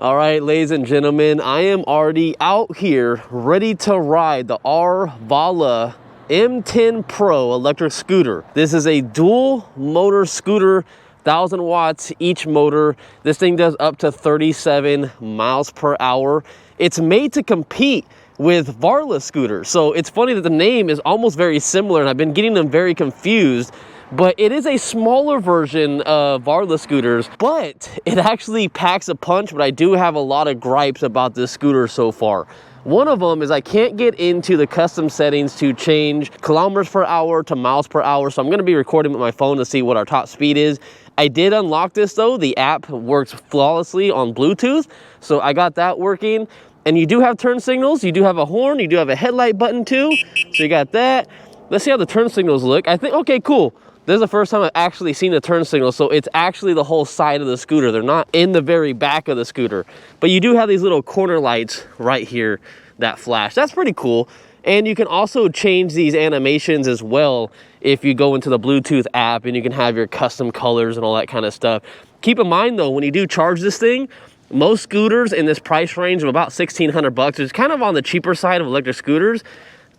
All right, ladies and gentlemen, I am already out here ready to ride the Arvala M10-PRO electric scooter. This is a dual motor scooter, 1,000 watts each motor. This thing does up to 37 miles per hour. It's made to compete with Arvala scooters. So it's funny that the name is almost very similar, and I've been getting them very confused. But it is a smaller version of Arvala scooters, but it actually packs a punch. But I do have a lot of gripes about this scooter so far. One of them is I can't get into the custom settings to change kilometers per hour to miles per hour. So I'm gonna be recording with my phone to see what our top speed is. I did unlock this though. The app works flawlessly on Bluetooth. So I got that working. And you do have turn signals. You do have a horn. You do have a headlight button too. So you got that. Let's see how the turn signals look. I think, okay, cool. This is the first time I've actually seen the turn signal, so it's actually the whole side of the scooter. They're not in the very back of the scooter. But you do have these little corner lights right here that flash. That's pretty cool. And you can also change these animations as well if you go into the Bluetooth app, and you can have your custom colors and all that kind of stuff. Keep in mind though, when you do charge this thing, most scooters in this price range of about $1,600, which is kind of on the cheaper side of electric scooters,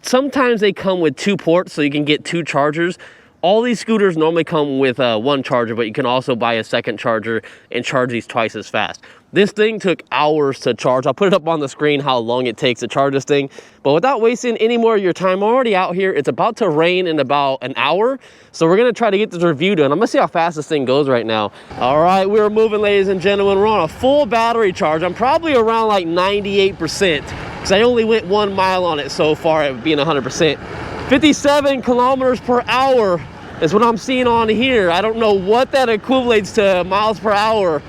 sometimes they come with 2 ports, so you can get 2 chargers. All these scooters normally come with 1 charger, but you can also buy a second charger and charge these twice as fast. This thing took hours to charge. I'll put it up on the screen how long it takes to charge this thing. But without wasting any more of your time, I'm already out here. It's about to rain in about an hour. So we're gonna try to get this review done. I'm gonna see how fast this thing goes right now. All right, we're moving, ladies and gentlemen. We're on a full battery charge. I'm probably around like 98%, because I only went 1 mile on it so far at being 100%. 57 kilometers per hour is what I'm seeing on here. I don't know what that equates to miles per hour,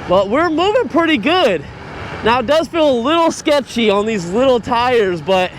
but we're moving pretty good. Now it does feel a little sketchy on these little tires, but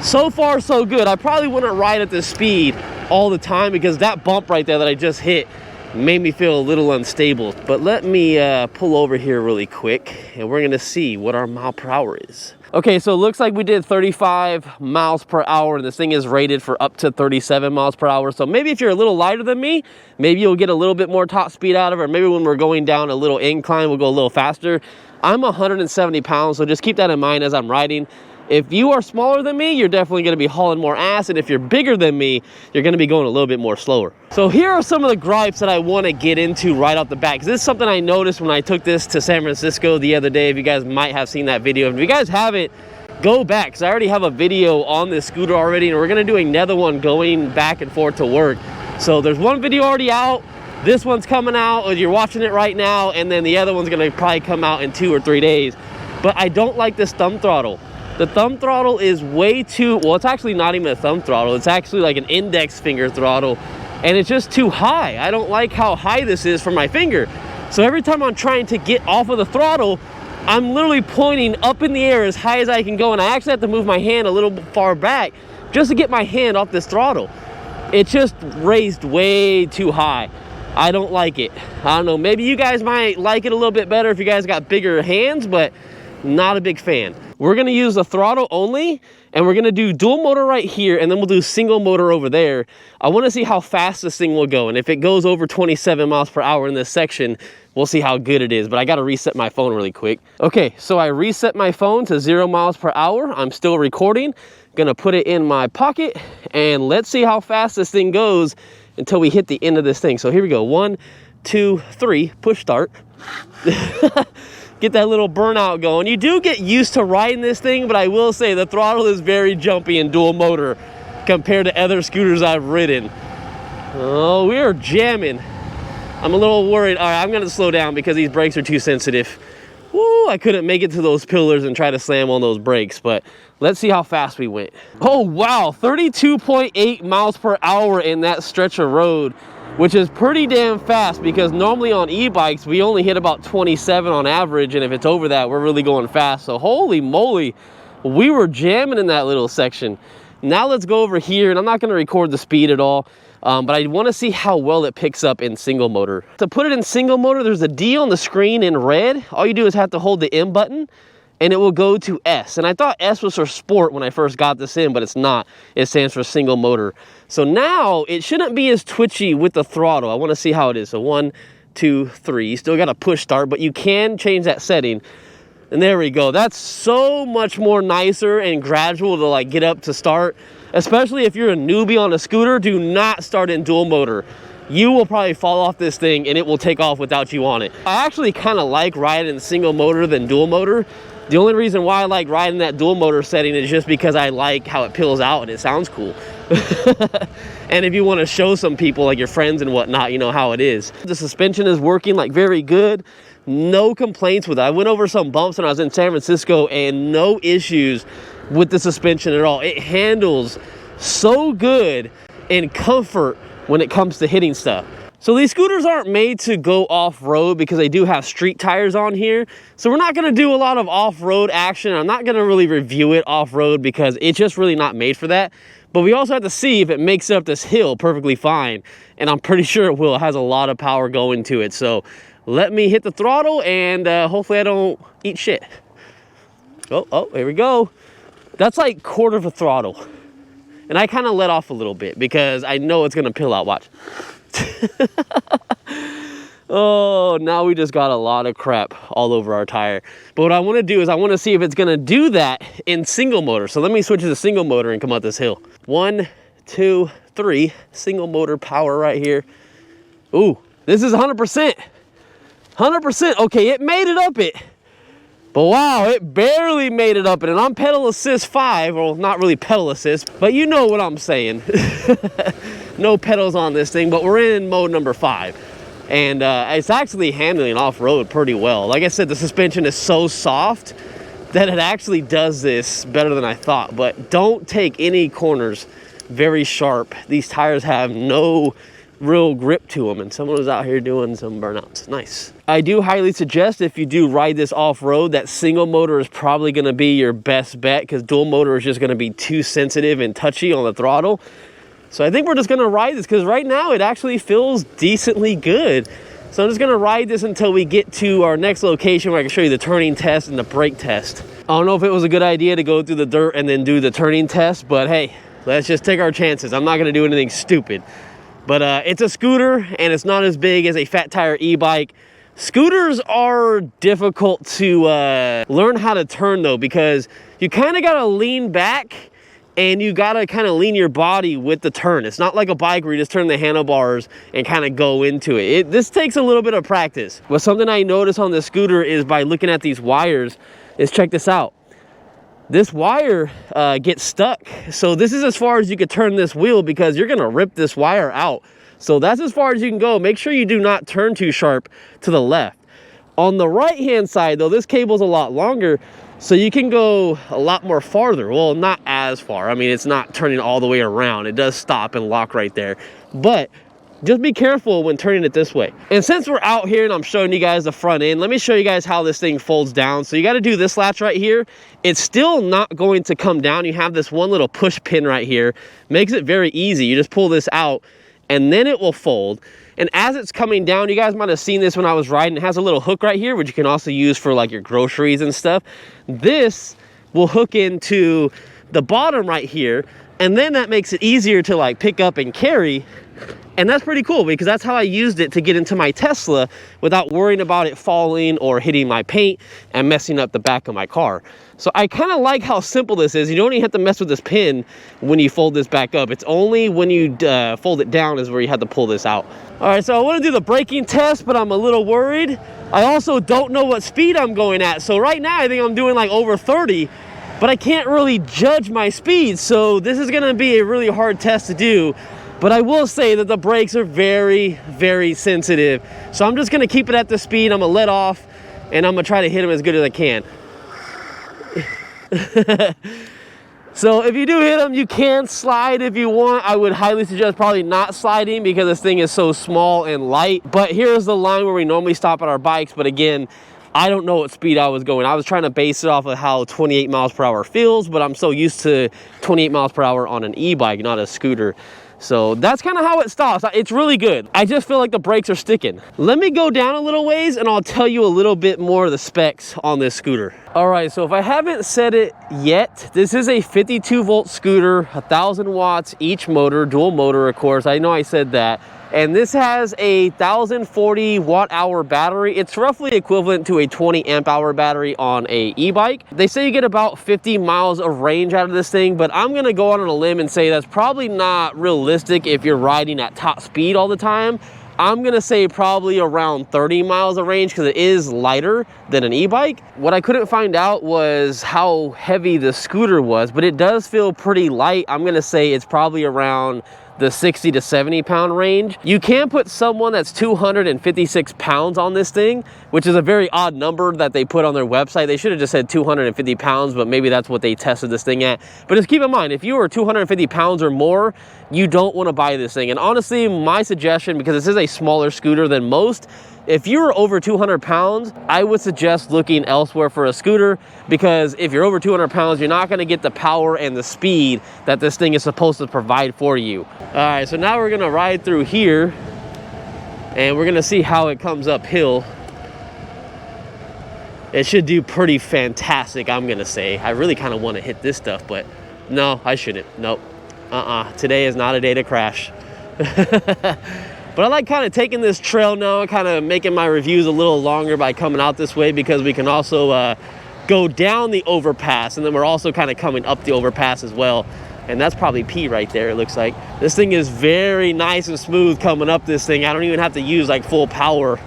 so far so good. I probably wouldn't ride at this speed all the time, because that bump right there that I just hit made me feel a little unstable. But let me pull over here really quick, and we're gonna see what our mile per hour is. Okay, so it looks like we did 35 miles per hour, and this thing is rated for up to 37 miles per hour. So maybe if you're a little lighter than me, maybe you'll get a little bit more top speed out of it, or maybe when we're going down a little incline, we'll go a little faster. I'm 170 pounds, so just keep that in mind as I'm riding. If you are smaller than me, you're definitely gonna be hauling more ass, and if you're bigger than me, you're gonna be going a little bit more slower. So here are some of the gripes that I wanna get into right off the bat, because this is something I noticed when I took this to San Francisco the other day. If you guys might have seen that video. If you guys haven't, go back, because I already have a video on this scooter already, and we're gonna do another one going back and forth to work. So there's one video already out. This one's coming out, or you're watching it right now, and then the other one's gonna probably come out in 2 or 3 days. But I don't like this thumb throttle. The thumb throttle is way too, well, it's actually not even a thumb throttle. It's actually like an index finger throttle, and it's just too high. I don't like how high this is for my finger. So every time I'm trying to get off of the throttle, I'm literally pointing up in the air as high as I can go, and I actually have to move my hand a little far back just to get my hand off this throttle. It's just raised way too high. I don't like it. I don't know, maybe you guys might like it a little bit better if you guys got bigger hands, but not a big fan. We're gonna use the throttle only, and we're gonna do dual motor right here, and then we'll do single motor over there. I wanna see how fast this thing will go, and if it goes over 27 miles per hour in this section, we'll see how good it is. But I gotta reset my phone really quick. Okay, so I reset my phone to 0 miles per hour. I'm still recording. Gonna put it in my pocket, and let's see how fast this thing goes until we hit the end of this thing. So here we go, 1, 2, 3, push start. Get that little burnout going. You do get used to riding this thing, but I will say the throttle is very jumpy in dual motor compared to other scooters I've ridden. Oh, we are jamming. I'm a little worried. All right, I'm gonna slow down because these brakes are too sensitive. Woo, I couldn't make it to those pillars and try to slam on those brakes, but let's see how fast we went. Oh wow, 32.8 miles per hour in that stretch of road, which is pretty damn fast, because normally on e-bikes we only hit about 27 on average, and if it's over that, we're really going fast. So holy moly, we were jamming in that little section. Now let's go over here, and I'm not going to record the speed at all, but I want to see how well it picks up in single motor. To put it in single motor, there's a D on the screen in red. All you do is have to hold the M button, and it will go to S. And I thought S was for sport when I first got this in, but it's not. It stands for single motor. So now it shouldn't be as twitchy with the throttle. I want to see how it is. So 1, 2, 3. You still got to push start, but you can change that setting. And there we go. That's so much more nicer and gradual to like get up to start. Especially if you're a newbie on a scooter, do not start in dual motor. You will probably fall off this thing and it will take off without you on it. I actually kind of like riding single motor than dual motor. The only reason why I like riding that dual motor setting is just because I like how it peels out and it sounds cool. And if you want to show some people, like your friends and whatnot, you know how it is. The suspension is working like very good. No complaints with it. I went over some bumps when I was in San Francisco and no issues with the suspension at all. It handles so good in comfort when it comes to hitting stuff. So these scooters aren't made to go off-road because they do have street tires on here. So we're not gonna do a lot of off-road action. I'm not gonna really review it off-road because it's just really not made for that. But we also have to see if it makes it up this hill perfectly fine. And I'm pretty sure it will. It has a lot of power going to it. So let me hit the throttle and hopefully I don't eat shit. Oh, here we go. That's like quarter of a throttle. And I kind of let off a little bit because I know it's gonna peel out, watch. Oh, now we just got a lot of crap all over our tire. But what I want to do is I want to see if it's going to do that in single motor. So let me switch to the single motor and come up this hill. 1, 2, 3, single motor power right here. Ooh, this is 100%. 100%. Okay, it made it up it. But wow, it barely made it up it. And I'm pedal assist 5, well, not really pedal assist, but you know what I'm saying. No pedals on this thing, but we're in mode number 5. And it's actually handling off-road pretty well. Like I said, the suspension is so soft that it actually does this better than I thought. But don't take any corners very sharp. These tires have no real grip to them, and someone was out here doing some burnouts. Nice. I do highly suggest if you do ride this off-road, that single motor is probably going to be your best bet because dual motor is just going to be too sensitive and touchy on the throttle. So I think we're just gonna ride this because right now it actually feels decently good. So I'm just gonna ride this until we get to our next location where I can show you the turning test and the brake test. I don't know if it was a good idea to go through the dirt and then do the turning test, but hey, let's just take our chances. I'm not gonna do anything stupid. But it's a scooter and it's not as big as a fat tire e-bike. Scooters are difficult to learn how to turn though, because you kind of gotta lean back and you gotta kind of lean your body with the turn. It's not like a bike where you just turn the handlebars and kind of go into it. This takes a little bit of practice. But something I noticed on the scooter is by looking at these wires, is check this out. This wire gets stuck. So this is as far as you could turn this wheel because you're gonna rip this wire out. So that's as far as you can go. Make sure you do not turn too sharp to the left. On the right-hand side though, this cable's a lot longer, so you can go a lot more farther. Well, not as far. I mean, it's not turning all the way around. It does stop and lock right there. But just be careful when turning it this way. And since we're out here and I'm showing you guys the front end, let me show you guys how this thing folds down. So you got to do this latch right here. It's still not going to come down. You have this one little push pin right here. Makes it very easy. You just pull this out and then it will fold. And as it's coming down, you guys might have seen this when I was riding. It has a little hook right here, which you can also use for like your groceries and stuff. This will hook into the bottom right here. And then that makes it easier to like pick up and carry. And that's pretty cool because that's how I used it to get into my Tesla without worrying about it falling or hitting my paint and messing up the back of my car. So I kind of like how simple this is. You don't even have to mess with this pin when you fold this back up. It's only when you fold it down is where you have to pull this out. All right, so I want to do the braking test, but I'm a little worried. I also don't know what speed I'm going at. So right now I think I'm doing like over 30, but I can't really judge my speed. So this is going to be a really hard test to do. But I will say that the brakes are very, very sensitive. So I'm just gonna keep it at the speed. I'm gonna let off and I'm gonna try to hit them as good as I can. So if you do hit them, you can slide if you want. I would highly suggest probably not sliding because this thing is so small and light. But here's the line where we normally stop at our bikes. But again, I don't know what speed I was going. I was trying to base it off of how 28 miles per hour feels, but I'm so used to 28 miles per hour on an e-bike, not a scooter. So that's kind of how it stops. It's really good. I just feel like the brakes are sticking. Let me go down a little ways and I'll tell you a little bit more of the specs on this scooter. All right, so if I haven't said it yet, this is a 52 volt scooter, 1,000 watts each motor, dual motor, of course. I know I said that. And this has a 1040 watt-hour battery. It's roughly equivalent to a 20 amp-hour battery on a e-bike. They say you get about 50 miles of range out of this thing, but I'm gonna go out on a limb and say that's probably not realistic if you're riding at top speed all the time. I'm gonna say probably around 30 miles of range because it is lighter than an e-bike. What I couldn't find out was how heavy the scooter was, but it does feel pretty light. I'm gonna say it's probably around the 60 to 70 pound range. You can put someone that's 256 pounds on this thing, which is a very odd number that they put on their website. They should have just said 250 pounds, but maybe that's what they tested this thing at. But just keep in mind, if you are 250 pounds or more, you don't want to buy this thing. And honestly, my suggestion, because this is a smaller scooter than most, if you're over 200 pounds, I would suggest looking elsewhere for a scooter, because if you're over 200 pounds, you're not gonna get the power and the speed that this thing is supposed to provide for you. All right, so now we're gonna ride through here and we're gonna see how it comes uphill. It should do pretty fantastic, I'm gonna say. I really kind of want to hit this stuff, but no, I shouldn't. Nope. Today is not a day to crash. But I like kind of taking this trail now, kind of making my reviews a little longer by coming out this way, because we can also go down the overpass, and then we're also kind of coming up the overpass as well. And that's probably P right there, it looks like. This thing is very nice and smooth coming up this thing. I don't even have to use like full power.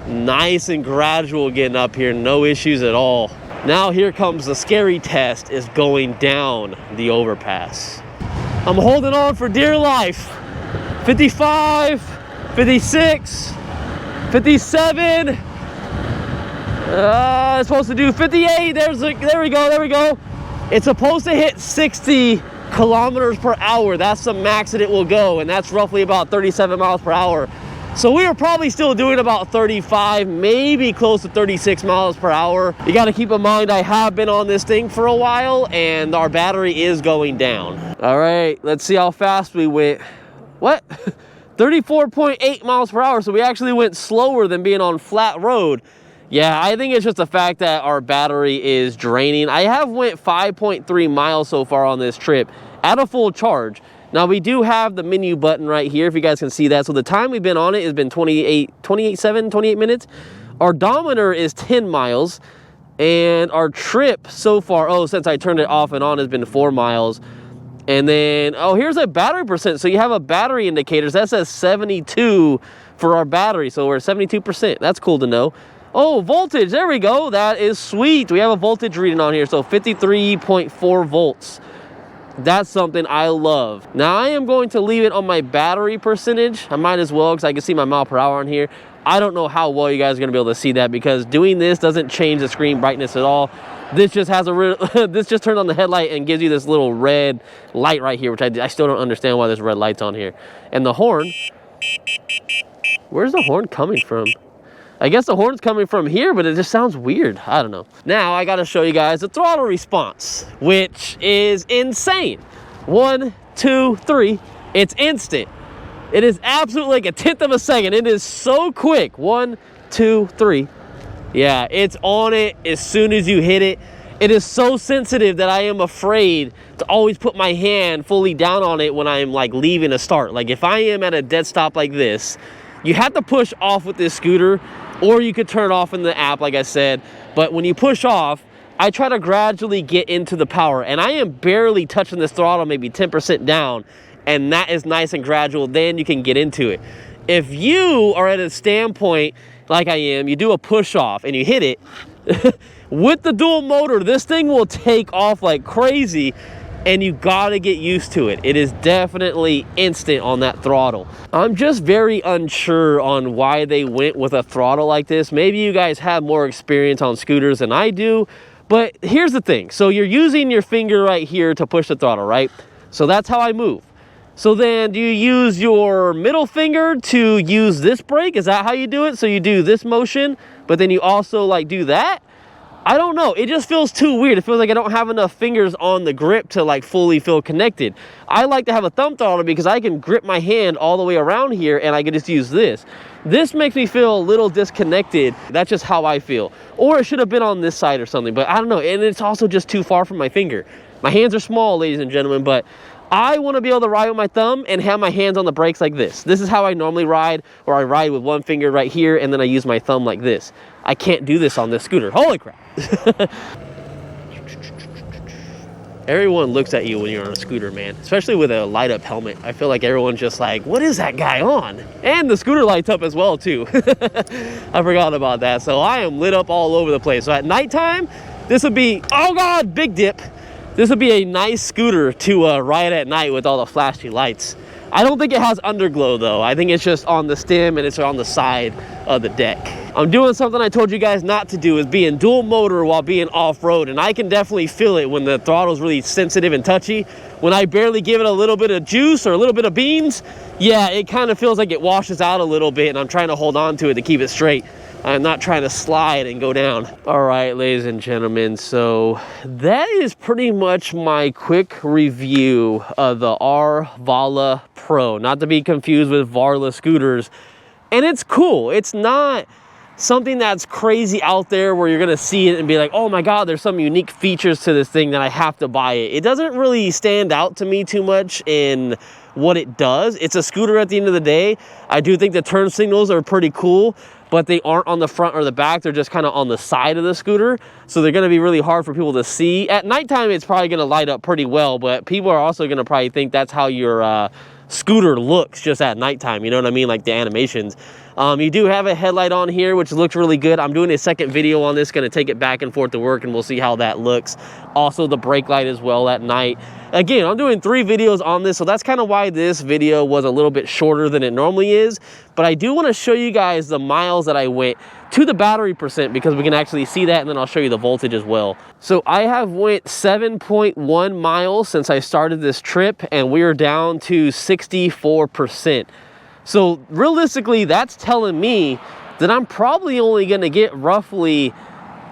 Nice and gradual getting up here, no issues at all. Now here comes the scary test, is going down the overpass. I'm holding on for dear life. 55, 56, 57. It's supposed to do 58. There we go. It's supposed to hit 60 kilometers per hour. That's the max that it will go, and that's roughly about 37 miles per hour. So we are probably still doing about 35, maybe close to 36 miles per hour. You got to keep in mind, I have been on this thing for a while, and our battery is going down. All right, let's see how fast we went. What? 34.8 miles per hour. So we actually went slower than being on flat road. Yeah, I think it's just the fact that our battery is draining. I have went 5.3 miles so far on this trip at a full charge. Now we do have the menu button right here, if you guys can see that. So the time we've been on it has been 28 minutes. Our odometer is 10 miles. And our trip so far, since I turned it off and on, has been 4 miles. And then, here's a battery percent. So you have a battery indicator. So that says 72 for our battery. So we're at 72%. That's cool to know. Oh, voltage. There we go. That is sweet. We have a voltage reading on here. So 53.4 volts. That's something I love. Now I am going to leave it on my battery percentage. I might as well, because I can see my mile per hour on here. I don't know how well you guys are going to be able to see that, because doing this doesn't change the screen brightness at all. This just has this just turns on the headlight and gives you this little red light right here, which I still don't understand why there's red lights on here. And the horn, where's the horn coming from? I guess the horn's coming from here, but it just sounds weird. I don't know. Now I got to show you guys the throttle response, which is insane. 1, 2, 3, it's instant. It is absolutely like a 1/10 of a second. It is so quick. 1, 2, 3. Yeah, it's on it as soon as you hit it. It is so sensitive that I am afraid to always put my hand fully down on it when I'm like leaving a start. Like if I am at a dead stop like this, you have to push off with this scooter, or you could turn it off in the app like I said. But when you push off, I try to gradually get into the power, and I am barely touching this throttle, maybe 10% down, and that is nice and gradual. Then you can get into it. If you are at a standpoint like I am, you do a push off and you hit it, with the dual motor, this thing will take off like crazy, and you gotta get used to it. It is definitely instant on that throttle. I'm just very unsure on why they went with a throttle like this. Maybe you guys have more experience on scooters than I do, but here's the thing. So you're using your finger right here to push the throttle, right? So that's how I move. So then do you use your middle finger to use this brake? Is that how you do it? So you do this motion, but then you also like do that? I don't know. It just feels too weird. It feels like I don't have enough fingers on the grip to like fully feel connected. I like to have a thumb throttle because I can grip my hand all the way around here and I can just use this. This makes me feel a little disconnected. That's just how I feel. Or it should have been on this side or something, but I don't know. And it's also just too far from my finger. My hands are small, ladies and gentlemen, but I want to be able to ride with my thumb and have my hands on the brakes like this. This is how I normally ride, or I ride with one finger right here and then I use my thumb like this. I can't do this on this scooter. Holy crap. Everyone looks at you when you're on a scooter, man, especially with a light up helmet. I feel like everyone's just like, what is that guy on? And the scooter lights up as well too. I forgot about that. So I am lit up all over the place. So at nighttime, this would be, oh God, big dip. This would be a nice scooter to ride at night with all the flashy lights. I don't think it has underglow though. I think it's just on the stem and it's on the side of the deck. I'm doing something I told you guys not to do, is be in dual motor while being off-road, and I can definitely feel it when the throttle is really sensitive and touchy. When I barely give it a little bit of juice or a little bit of beans, yeah, it kind of feels like it washes out a little bit, and I'm trying to hold on to it to keep it straight. I'm not trying to slide and go down. All right, ladies and gentlemen, so that is pretty much my quick review of the Arvala Pro, not to be confused with Varla scooters. And it's cool. It's not something that's crazy out there where you're gonna see it and be like, oh my God, there's some unique features to this thing that I have to buy it. It doesn't really stand out to me too much in what it does. It's a scooter at the end of the day. I do think the turn signals are pretty cool, but they aren't on the front or the back. They're just kind of on the side of the scooter. So they're gonna be really hard for people to see. At nighttime, it's probably gonna light up pretty well, but people are also gonna probably think that's how your scooter looks just at nighttime, you know what I mean, like the animations. You do have a headlight on here, which looks really good. I'm doing a second video on this, gonna take it back and forth to work, and we'll see how that looks. Also the brake light as well at night. Again, I'm doing 3 videos on this, so that's kind of why this video was a little bit shorter than it normally is. But I do want to show you guys the miles that I went to the battery percent, because we can actually see that, and then I'll show you the voltage as well. So I have went 7.1 miles since I started this trip, and we are down to 64%. So realistically, that's telling me that I'm probably only going to get roughly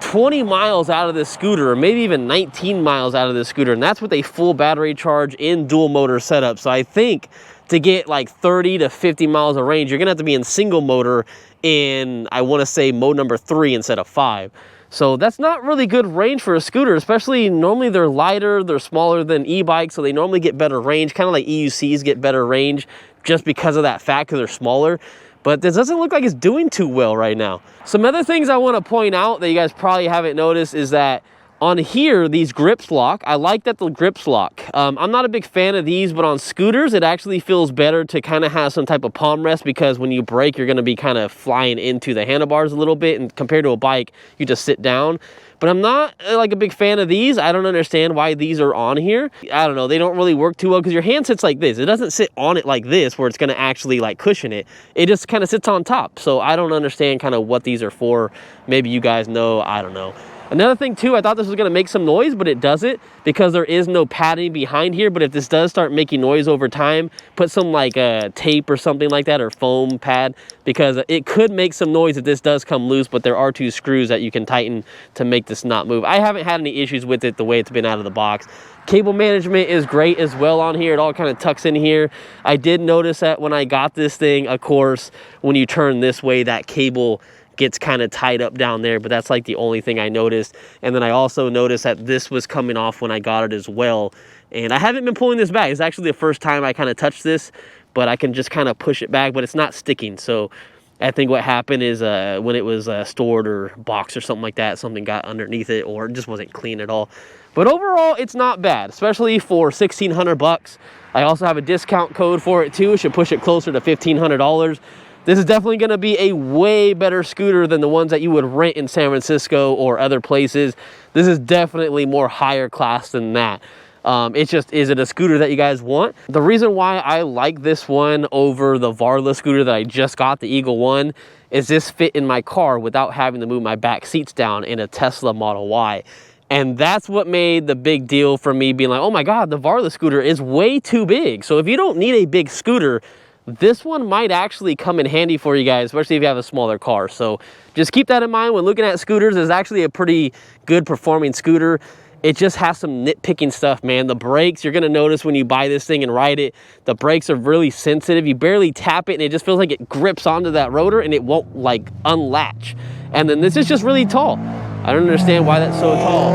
20 miles out of this scooter, or maybe even 19 miles out of this scooter, and that's with a full battery charge in dual motor setup. So I think to get like 30 to 50 miles of range, you're gonna have to be in single motor in, I want to say, mode number 3 instead of 5. So that's not really good range for a scooter, especially normally they're lighter, they're smaller than e-bikes, so they normally get better range, kind of like EUCs get better range just because of that fact, because they're smaller. But this doesn't look like it's doing too well right now. Some other things I want to point out that you guys probably haven't noticed is that on here, these grips lock. I like that the grips lock. I'm not a big fan of these, but on scooters, it actually feels better to kind of have some type of palm rest, because when you brake, you're going to be kind of flying into the handlebars a little bit, and compared to a bike, you just sit down. But I'm not like a big fan of these. I don't understand why these are on here. I don't know, they don't really work too well, because your hand sits like this. It doesn't sit on it like this, where it's going to actually like cushion it. It just kind of sits on top. So I don't understand kind of what these are for. Maybe you guys know, I don't know. Another thing too, I thought this was gonna make some noise, but it doesn't, because there is no padding behind here. But if this does start making noise over time, put some like tape or something like that, or foam pad, because it could make some noise if this does come loose. But there are 2 screws that you can tighten to make this not move. I haven't had any issues with it the way it's been out of the box. Cable management is great as well on here. It all kind of tucks in here. I did notice that when I got this thing, of course, when you turn this way, that cable gets kind of tied up down there, but that's like the only thing I noticed. And then I also noticed that this was coming off when I got it as well. And I haven't been pulling this back. It's actually the first time I kind of touched this, but I can just kind of push it back, but it's not sticking. So I think what happened is when it was stored or boxed or something like that, something got underneath it, or it just wasn't clean at all. But overall, it's not bad, especially for $1,600. I also have a discount code for it too. It should push it closer to $1,500. This is definitely going to be a way better scooter than the ones that you would rent in San Francisco or other places. This is definitely more higher class than that. It's just, is it a scooter that you guys want? The reason why I like this one over the Varla scooter that I just got, the Eagle One, is this fit in my car without having to move my back seats down in a Tesla Model Y. And that's what made the big deal for me, being like, oh my God, the Varla scooter is way too big. So if you don't need a big scooter, this one might actually come in handy for you guys, especially if you have a smaller car. So just keep that in mind when looking at scooters. It's actually a pretty good performing scooter. It just has some nitpicking stuff, man. The brakes, you're gonna notice when you buy this thing and ride it, the brakes are really sensitive. You barely tap it and it just feels like it grips onto that rotor and it won't like unlatch. And then this is just really tall. I don't understand why that's so tall.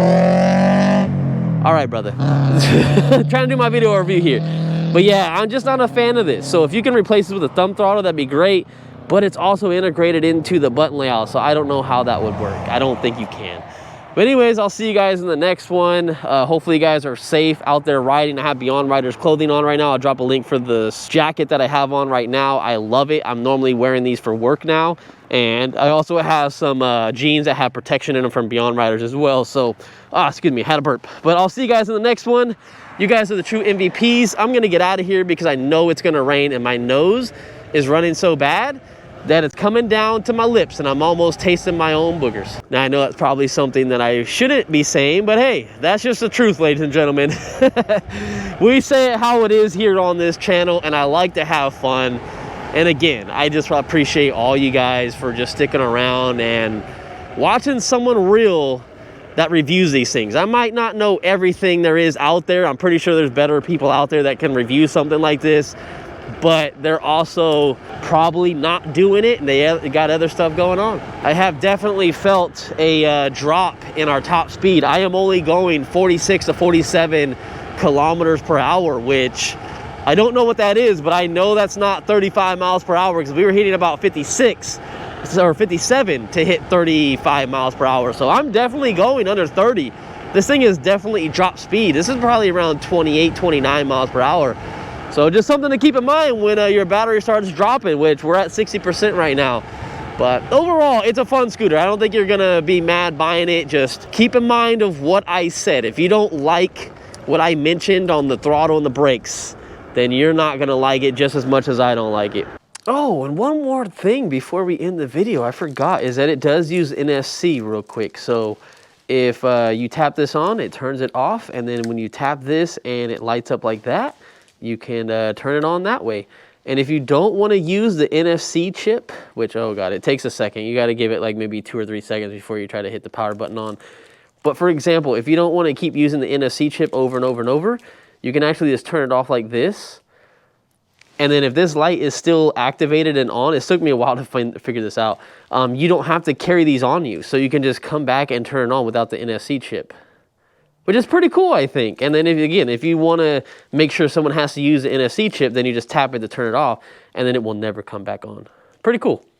All right, brother. Trying to do my video review here. But yeah, I'm just not a fan of this. So if you can replace it with a thumb throttle, that'd be great. But it's also integrated into the button layout, so I don't know how that would work. I don't think you can. But anyways, I'll see you guys in the next one. Hopefully you guys are safe out there riding. I have Beyond Riders clothing on right now. I'll drop a link for the jacket that I have on right now. I love it. I'm normally wearing these for work now. And I also have some jeans that have protection in them from Beyond Riders as well. So, excuse me, I had a burp. But I'll see you guys in the next one. You guys are the true MVPs. I'm gonna get out of here because I know it's gonna rain and my nose is running so bad that it's coming down to my lips and I'm almost tasting my own boogers. Now I know that's probably something that I shouldn't be saying, but hey, that's just the truth, ladies and gentlemen. We say it how it is here on this channel, and I like to have fun. And again, I just appreciate all you guys for just sticking around and watching someone real that reviews these things. I might not know everything there is out there. I'm pretty sure there's better people out there that can review something like this, but they're also probably not doing it and they got other stuff going on. I have definitely felt a drop in our top speed. I am only going 46 to 47 kilometers per hour, which I don't know what that is, but I know that's not 35 miles per hour because we were hitting about 56 or 57 to hit 35 miles per hour. So I'm definitely going under 30. This thing is definitely drop speed. This is probably around 28, 29 miles per hour. So just something to keep in mind when your battery starts dropping, which we're at 60% right now. But overall, it's a fun scooter. I don't think you're gonna be mad buying it. Just keep in mind of what I said. If you don't like what I mentioned on the throttle and the brakes, then you're not gonna like it just as much as I don't like it. Oh, and one more thing before we end the video, I forgot, is that it does use NFC real quick. So if you tap this on, it turns it off. And then when you tap this and it lights up like that, you can turn it on that way. And if you don't want to use the NFC chip, which, oh God, it takes a second. You got to give it like maybe 2 or 3 seconds before you try to hit the power button on. But for example, if you don't want to keep using the NFC chip over and over and over, you can actually just turn it off like this. And then if this light is still activated and on, it took me a while to figure this out. You don't have to carry these on you. So you can just come back and turn it on without the NFC chip, which is pretty cool, I think. And then if you want to make sure someone has to use the NFC chip, then you just tap it to turn it off, and then it will never come back on. Pretty cool.